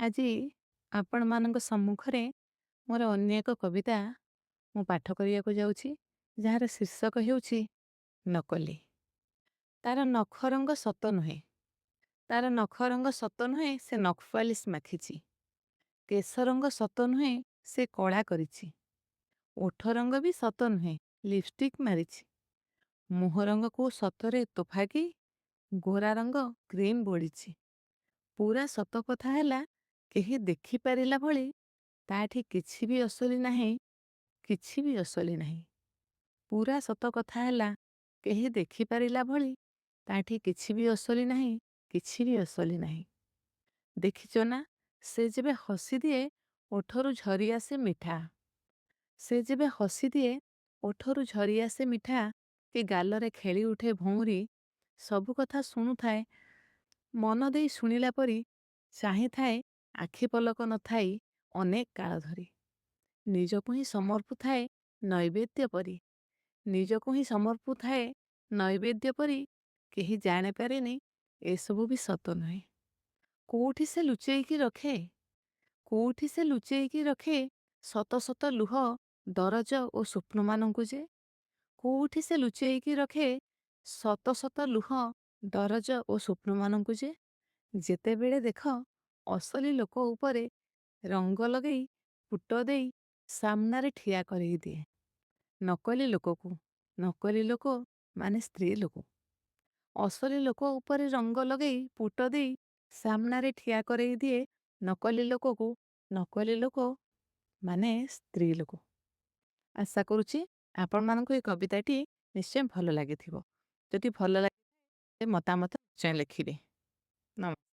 ଆଜି ଆପଣମାନଙ୍କ ସମ୍ମୁଖରେ ମୋର ଅନ୍ୟ ଏକ କବିତା ମୁଁ ପାଠ କରିବାକୁ ଯାଉଛି, ଯାହାର ଶୀର୍ଷକ ହେଉଛି ନକଲି। ତାର ନଖ ରଙ୍ଗ ସତ ନୁହେଁ, ତାର ନଖ ରଙ୍ଗ ସତ ନୁହେଁ, ସେ ନଖପାଲିସ୍ ମାଖିଛି। କେଶ ରଙ୍ଗ ସତ ନୁହେଁ, ସେ କଳା କରିଛି। ଓଠ ରଙ୍ଗ ବି ସତ ନୁହେଁ, ଲିପଷ୍ଟିକ୍ ମାରିଛି। ମୁହଁ ରଙ୍ଗକୁ ସତରେ ତୋଫାକି, ଗୋରା ରଙ୍ଗ କ୍ରିମ୍ ବୋଳିଛି। ପୁରା ସତ କଥା ହେଲା, କେହି ଦେଖିପାରିଲା ଭଳି ତାଠି କିଛି ବି ଅସଲି ନାହିଁ, କିଛି ବି ଅସଲି ନାହିଁ। ପୁରା ସତ କଥା ହେଲା, କେହି ଦେଖିପାରିଲା ଭଳି ତାଠି କିଛି ବି ଅସଲି ନାହିଁ, କିଛି ବି ଅସଲି ନାହିଁ। ଦେଖିଛ ନା, ସେ ଯେବେ ହସିଦିଏ ଓଠରୁ ଝରିଆସେ ମିଠା। ସେ ଯେବେ ହସିଦିଏ ଓଠରୁ ଝରିଆସେ ମିଠା, କି ଗାଲରେ ଖେଳି ଉଠେ ଭଉଁରୀ। ସବୁ କଥା ଶୁଣୁଥାଏ, ମନ ଦେଇ ଶୁଣିଲା ପରି ଚାହିଁଥାଏ, ଆଖି ପଲକ ନଥାଇ ଅନେକ କାଳ ଧରି। ନିଜକୁ ହିଁ ସମର୍ପୁଥାଏ ନୈବେଦ୍ୟ ପରି, ନିଜକୁ ହିଁ ସମର୍ପୁଥାଏ ନୈବେଦ୍ୟ ପରି। କେହି ଜାଣିପାରେନି ଏସବୁ ବି ସତ ନୁହେଁ। କୋଉଠି ସେ ଲୁଚେଇକି ରଖେ, କୋଉଠି ସେ ଲୁଚେଇକି ରଖେ ଶତ ଶତ ଲୁହ, ଦରଜ ଓ ସ୍ୱପ୍ନମାନଙ୍କୁ ଯେ। କୋଉଠି ସେ ଲୁଚେଇକି ରଖେ ଶତ ଶତ ଲୁହ, ଦରଜ ଓ ସ୍ୱପ୍ନମାନଙ୍କୁ ଯେ। ଯେତେବେଳେ ଦେଖ ଅସଲି ଲୋକ ଉପରେ ରଙ୍ଗ ଲଗେଇ, ପୁଟ ଦେଇ ସାମ୍ନାରେ ଠିଆ କରେଇ ଦିଏ ନକଲି ଲୋକକୁ। ନକଲି ଲୋକ ମାନେ ସ୍ତ୍ରୀ ଲୋକ। ଅସଲି ଲୋକ ଉପରେ ରଙ୍ଗ ଲଗେଇ, ପୁଟ ଦେଇ ସାମ୍ନାରେ ଠିଆ କରେଇ ଦିଏ ନକଲି ଲୋକକୁ। ନକଲି ଲୋକ ମାନେ ସ୍ତ୍ରୀ ଲୋକ। ଆଶା କରୁଛି ଆପଣମାନଙ୍କୁ ଏ କବିତାଟି ନିଶ୍ଚୟ ଭଲ ଲାଗିଥିବ। ଯଦି ଭଲ ଲାଗେ ମତାମତ ନିଶ୍ଚୟ ଲେଖିବେ। ନମସ୍କାର।